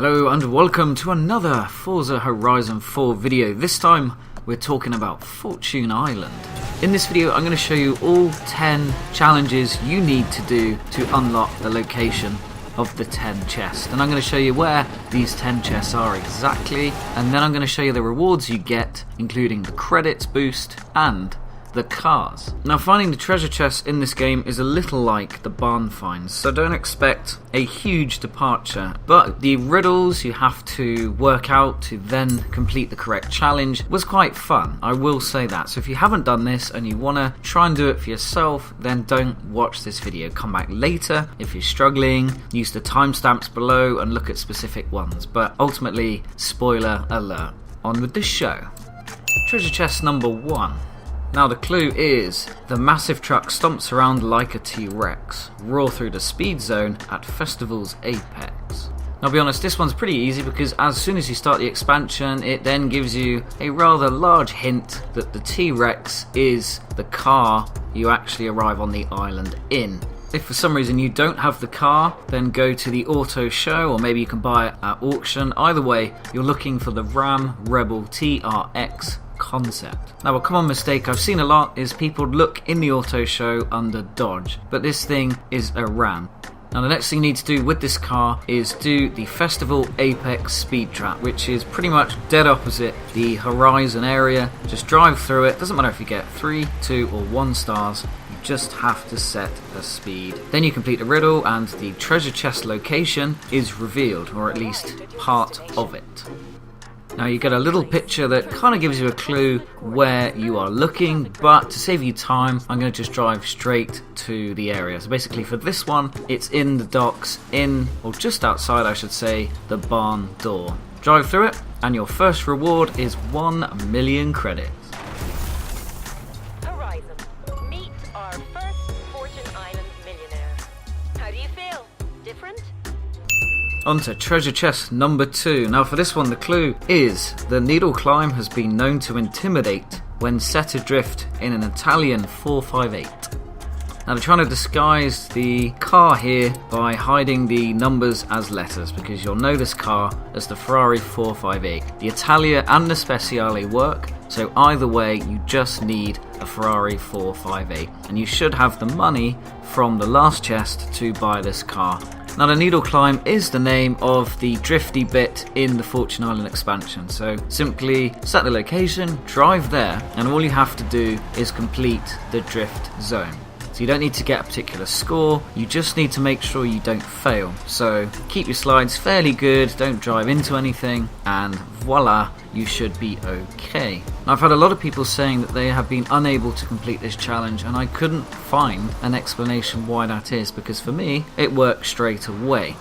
Hello and welcome to another Forza Horizon 4 video. This time we're talking about Fortune Island. In this video I'm going to show you all 10 challenges you need to do to unlock the location of the 10 chests. And I'm going to show you where these 10 chests are exactly, and then I'm going to show you the rewards you get, including the credits boost and the cars. Now, finding the treasure chests in this game is a little like the barn finds, so don't expect a huge departure, but the riddles you have to work out to then complete the correct challenge was quite fun, I will say that. So if you haven't done this and you want to try and do it for yourself, then don't watch this video. Come back later if you're struggling, use the timestamps below and look at specific ones, but ultimately, spoiler alert. On with the show. Treasure chest number 1. Now the clue is, the massive truck stomps around like a T-Rex. Roar through the speed zone at Festival's apex. Now, I'll be honest, this one's pretty easy because as soon as you start the expansion, it then gives you a rather large hint that the T-Rex is the car you actually arrive on the island in. If for some reason you don't have the car, then go to the auto show, or maybe you can buy it at auction. Either way, you're looking for the Ram Rebel TRX concept. Now, a common mistake I've seen a lot is people look in the auto show under Dodge, but this thing is a Ram. Now, the next thing you need to do with this car is do the Festival Apex speed trap, which is pretty much dead opposite the Horizon area. Just drive through it. Doesn't matter if you get 3, 2 or 1 stars, you just have to set a speed. Then you complete the riddle and the treasure chest location is revealed, or at least part of it. Now you get a little picture that kind of gives you a clue where you are looking, but to save you time, I'm going to just drive straight to the area. So basically for this one, it's in the docks, or just outside I should say, the barn door. Drive through it, and your first reward is 1 million credits. Horizon. Meet our first Fortune Island millionaire. How do you feel? Different? On to treasure chest number 2. Now for this one, the clue is the needle climb has been known to intimidate when set adrift in an Italian 458. Now they're trying to disguise the car here by hiding the numbers as letters, because you'll know this car as the Ferrari 458. The Italia and the Speciale work, so either way you just need a Ferrari 458, and you should have the money from the last chest to buy this car. Now the needle climb is the name of the drifty bit in the Fortune Island expansion, so simply set the location, drive there, and all you have to do is complete the drift zone. So you don't need to get a particular score, you just need to make sure you don't fail. So keep your slides fairly good, don't drive into anything, and voila, you should be okay. Now, I've had a lot of people saying that they have been unable to complete this challenge, and I couldn't find an explanation why that is, because for me, it worked straight away.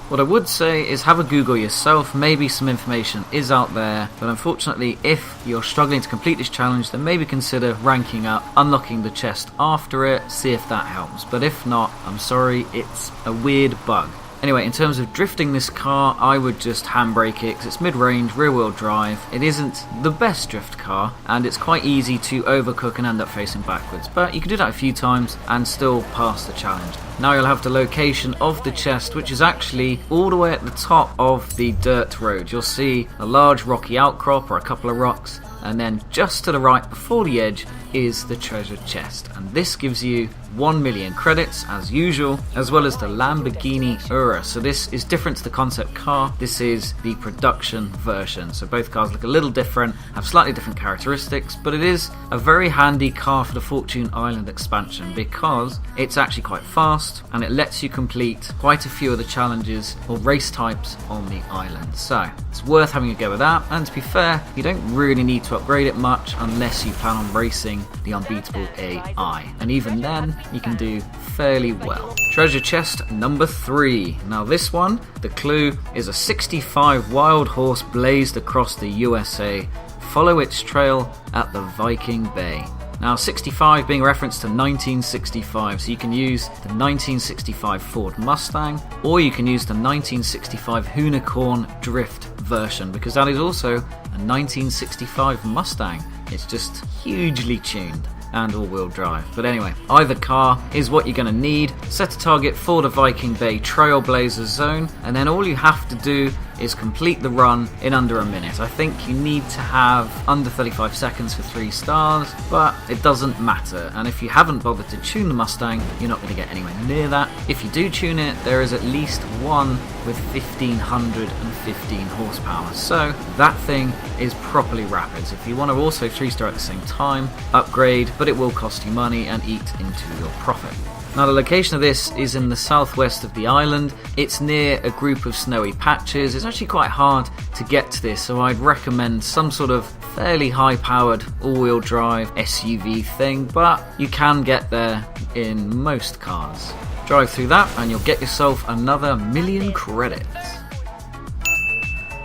What I would say is have a Google yourself, maybe some information is out there, but unfortunately if you're struggling to complete this challenge, then maybe consider ranking up, unlocking the chest after it, see if that helps. But if not, I'm sorry, it's a weird bug. Anyway, in terms of drifting this car, I would just handbrake it because it's mid-range, rear-wheel drive. It isn't the best drift car, and it's quite easy to overcook and end up facing backwards. But you can do that a few times and still pass the challenge. Now you'll have the location of the chest, which is actually all the way at the top of the dirt road. You'll see a large rocky outcrop or a couple of rocks, and then just to the right before the edge is the treasure chest, and this gives you 1 million credits as usual, as well as the Lamborghini Urus. So this is different to the concept car, this is the production version. So both cars look a little different, have slightly different characteristics, but it is a very handy car for the Fortune Island expansion because it's actually quite fast and it lets you complete quite a few of the challenges or race types on the island. So it's worth having a go with that, and to be fair, you don't really need to upgrade it much unless you plan on racing the unbeatable AI, and even then you can do fairly well. Treasure chest number 3. Now this one, the clue is a 65 wild horse blazed across the USA. Follow its trail at the Viking Bay. Now 65 being a reference to 1965, so you can use the 1965 Ford Mustang, or you can use the 1965 Unicorn Drift version, because that is also a 1965 Mustang. It's just hugely tuned. and all-wheel drive. But anyway, either car is what you're going to need. Set a target for the Viking Bay Trailblazer zone, and then all you have to do is complete the run in under a minute. I think you need to have under 35 seconds for 3 stars, but it doesn't matter. And if you haven't bothered to tune the Mustang, you're not going to get anywhere near that. If you do tune it, there is at least one with 1515 horsepower. So that thing is properly rapid. So if you want to also 3-star at the same time, upgrade, but it will cost you money and eat into your profit. Now the location of this is in the southwest of the island. It's near a group of snowy patches. It's actually quite hard to get to this, so I'd recommend some sort of fairly high-powered all-wheel drive SUV thing, but you can get there in most cars. Drive through that and you'll get yourself another 1,000,000 credits.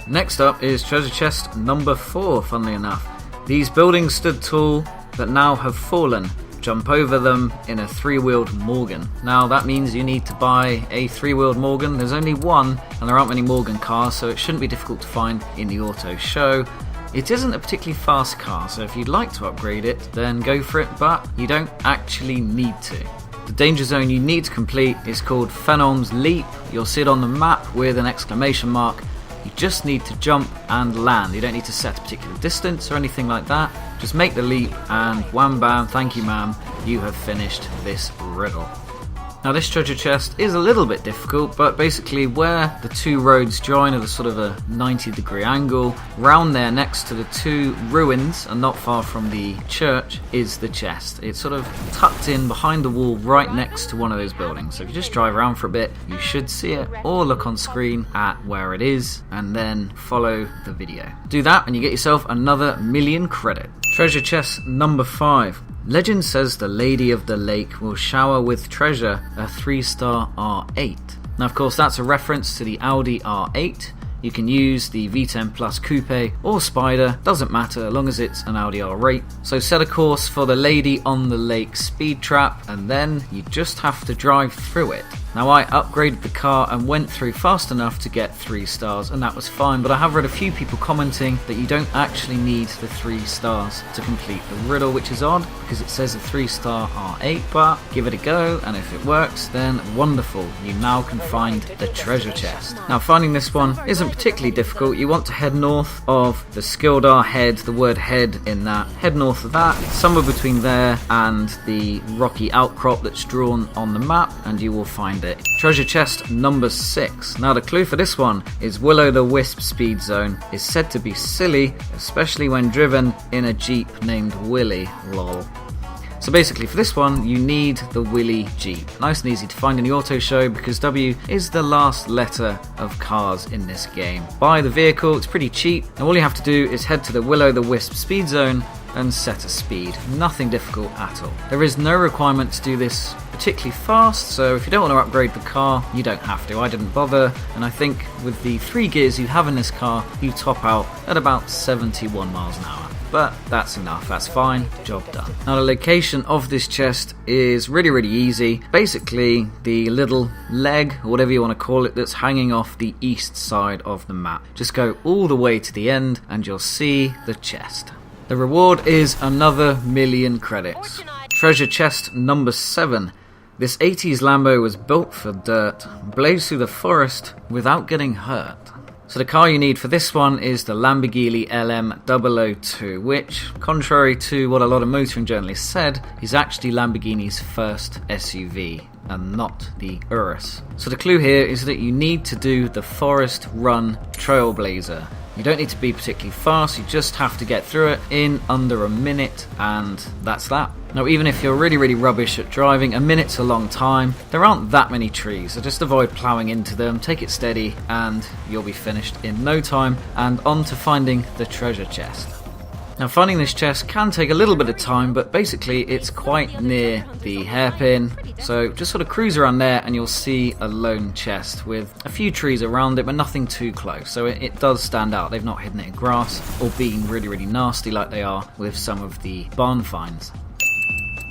Next up is treasure chest number 4, funnily enough. These buildings stood tall but now have fallen. Jump over them in a 3-wheeled Morgan. Now that means you need to buy a 3-wheeled Morgan. There's only one and there aren't many Morgan cars, so it shouldn't be difficult to find in the auto show. It isn't a particularly fast car, so if you'd like to upgrade it, then go for it, but you don't actually need to. The danger zone you need to complete is called Phenom's Leap. You'll see it on the map with an exclamation mark. You just need to jump and land. You don't need to set a particular distance or anything like that. Just make the leap and wham bam, thank you ma'am, you have finished this riddle. Now this treasure chest is a little bit difficult, but basically where the 2 roads join at a sort of a 90-degree angle, round there next to the 2 ruins and not far from the church is the chest. It's sort of tucked in behind the wall right next to one of those buildings. So if you just drive around for a bit, you should see it, or look on screen at where it is and then follow the video. Do that and you get yourself another 1,000,000 credit. Treasure chest number 5. Legend says the Lady of the Lake will shower with treasure a 3-star R8. Now of course that's a reference to the Audi R8. You can use the V10 Plus Coupe or Spider, doesn't matter as long as it's an Audi R8. So set a course for the Lady on the Lake speed trap and then you just have to drive through it. Now I upgraded the car and went through fast enough to get 3 stars and that was fine, but I have read a few people commenting that you don't actually need the 3 stars to complete the riddle, which is odd because it says a 3-star R8, but give it a go and if it works then wonderful, you now can find the treasure chest. Now finding this one isn't particularly difficult. You want to head north of the Skildar Head, the word head in that, head north of that, somewhere between there and the rocky outcrop that's drawn on the map and you will find it. Treasure chest number 6. Now the clue for this one is Will-O-the-Wisp speed zone is said to be silly, especially when driven in a Jeep named Willy, lol. So basically for this one you need the Willy Jeep. Nice and easy to find in the auto show because W is the last letter of cars in this game. Buy the vehicle, it's pretty cheap, and all you have to do is head to the Will-O-the-Wisp speed zone and set a speed. Nothing difficult at all. There is no requirement to do this particularly fast, so if you don't want to upgrade the car, you don't have to. I didn't bother, and I think with the 3 gears you have in this car, you top out at about 71 miles an hour. But that's enough, that's fine, job done. Now the location of this chest is really easy. Basically the little leg, or whatever you want to call it, that's hanging off the east side of the map. Just go all the way to the end and you'll see the chest. The reward is another 1,000,000 credits. Treasure chest number 7. This 80s Lambo was built for dirt, blazed through the forest without getting hurt. So the car you need for this one is the Lamborghini LM002, which, contrary to what a lot of motoring journalists said, is actually Lamborghini's first SUV and not the Urus. So the clue here is that you need to do the Forest Run Trailblazer. You don't need to be particularly fast, you just have to get through it in under a minute, and that's that. Now even if you're really rubbish at driving, a minute's a long time. There aren't that many trees, so just avoid ploughing into them, take it steady, and you'll be finished in no time, and on to finding the treasure chest. Now finding this chest can take a little bit of time, but basically it's quite near the hairpin, so just sort of cruise around there and you'll see a lone chest with a few trees around it but nothing too close, so it does stand out. They've not hidden it in grass or been really nasty like they are with some of the barn finds.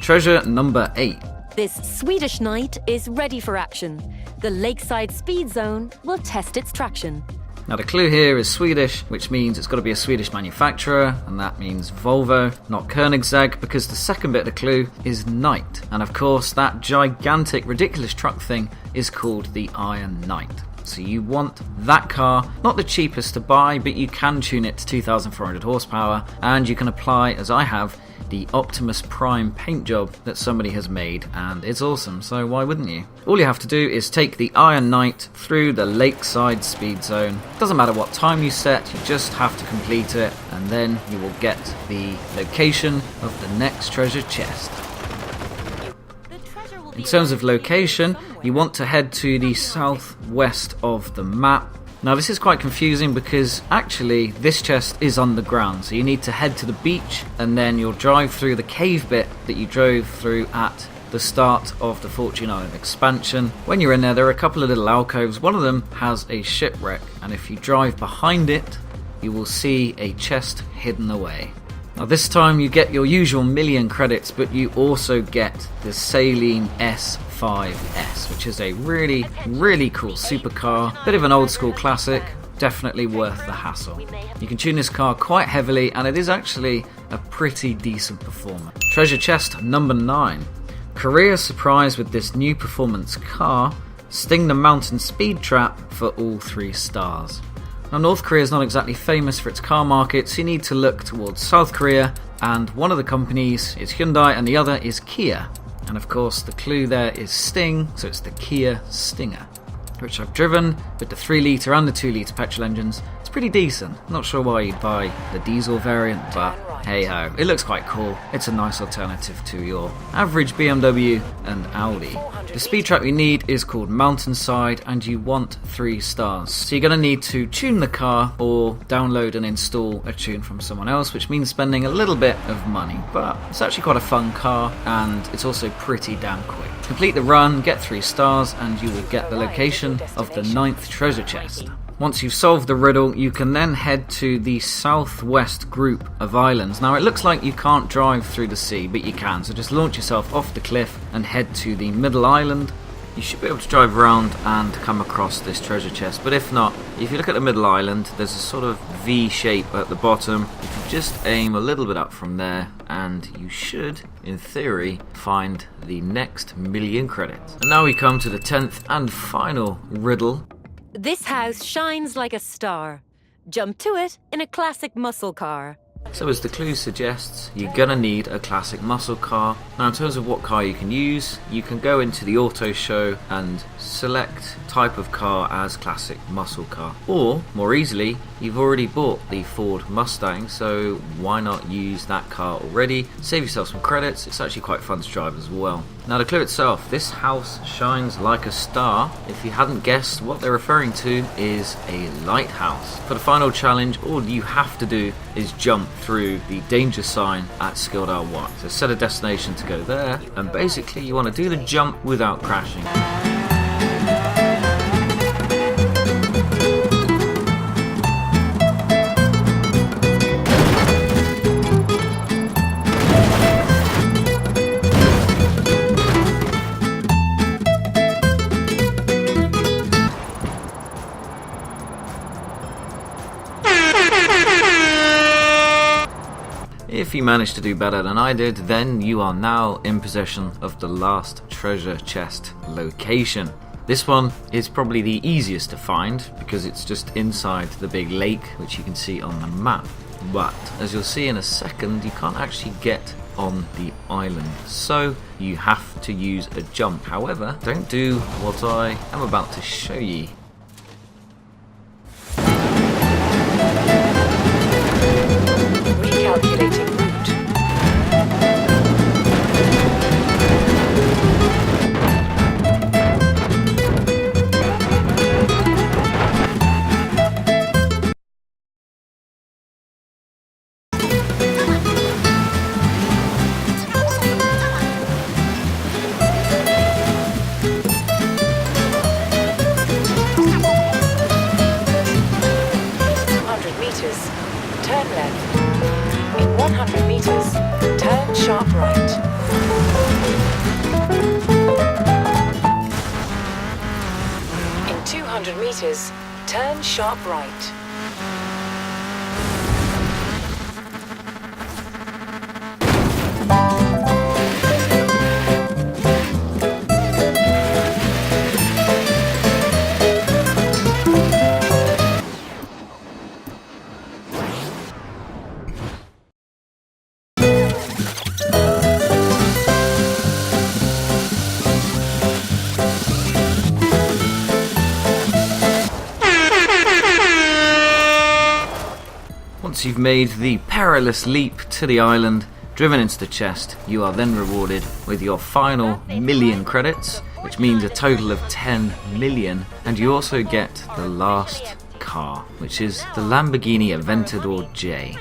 Treasure number 8. This Swedish knight is ready for action. The lakeside speed zone will test its traction. Now the clue here is Swedish, which means it's got to be a Swedish manufacturer, and that means Volvo, not Koenigsegg, because the second bit of the clue is Knight. And of course, that gigantic, ridiculous truck thing is called the Iron Knight. So you want that car, not the cheapest to buy, but you can tune it to 2,400 horsepower, and you can apply, as I have, the Optimus Prime paint job that somebody has made, and it's awesome, so why wouldn't you? All you have to do is take the Iron Knight through the lakeside speed zone. Doesn't matter what time you set, you just have to complete it, and then you will get the location of the next treasure chest. In terms of location, you want to head to the southwest of the map. Now this is quite confusing because actually this chest is underground, so you need to head to the beach and then you'll drive through the cave bit that you drove through at the start of the Fortune Island expansion. When you're in there, there are a couple of little alcoves. One of them has a shipwreck, and if you drive behind it, you will see a chest hidden away. Now this time you get your usual million credits, but you also get the Saleen S5S, which is a really, really cool supercar. Bit of an old school classic, definitely worth the hassle. You can tune this car quite heavily, and it is actually a pretty decent performer. Treasure chest number 9. Korea surprised with this new performance car, Sting the Mountain Speed Trap for all 3 stars. Now North Korea is not exactly famous for its car market, so you need to look towards South Korea, and one of the companies is Hyundai and the other is Kia. And of course the clue there is Sting, so it's the Kia Stinger, which I've driven with the 3 litre and the 2 litre petrol engines. It's pretty decent. Not sure why you'd buy the diesel variant, but hey ho, it looks quite cool. It's a nice alternative to your average BMW and Audi. The speed trap you need is called Mountainside, and you want 3 stars. So you're going to need to tune the car or download and install a tune from someone else, which means spending a little bit of money. But it's actually quite a fun car, and it's also pretty damn quick. Complete the run, get 3 stars, and you will get the location of the 9th treasure chest. Once you've solved the riddle, you can then head to the southwest group of islands. Now it looks like you can't drive through the sea, but you can, so just launch yourself off the cliff and head to the middle island. You should be able to drive around and come across this treasure chest, but if not, if you look at the middle island, there's a sort of V shape at the bottom. You can just aim a little bit up from there, and you should, in theory, find the next million credits. And now we come to the 10th and final riddle. This house shines like a star. Jump to it in a classic muscle car. So as the clue suggests, you're going to need a classic muscle car. Now in terms of what car you can use, you can go into the auto show and select type of car as classic muscle car. Or, more easily, you've already bought the Ford Mustang, so why not use that car already? Save yourself some credits, it's actually quite fun to drive as well. Now the clue itself, this house shines like a star. If you hadn't guessed, what they're referring to is a lighthouse. For the final challenge, all you have to do is jump through the danger sign at Skildar 1. So set a destination to go there, and basically you want to do the jump without crashing. If you manage to do better than I did, then you are now in possession of the last treasure chest location. This one is probably the easiest to find because it's just inside the big lake, which you can see on the map. But as you'll see in a second, you can't actually get on the island, so you have to use a jump. However, don't do what I am about to show you. Recalculating route. Turn left. In 100 meters, turn sharp right. In 200 meters, Turn sharp right. Once you've made the perilous leap to the island, driven into the chest, you are then rewarded with your final million credits, which means a total of 10 million, and you also get the last car, which is the Lamborghini Aventador J.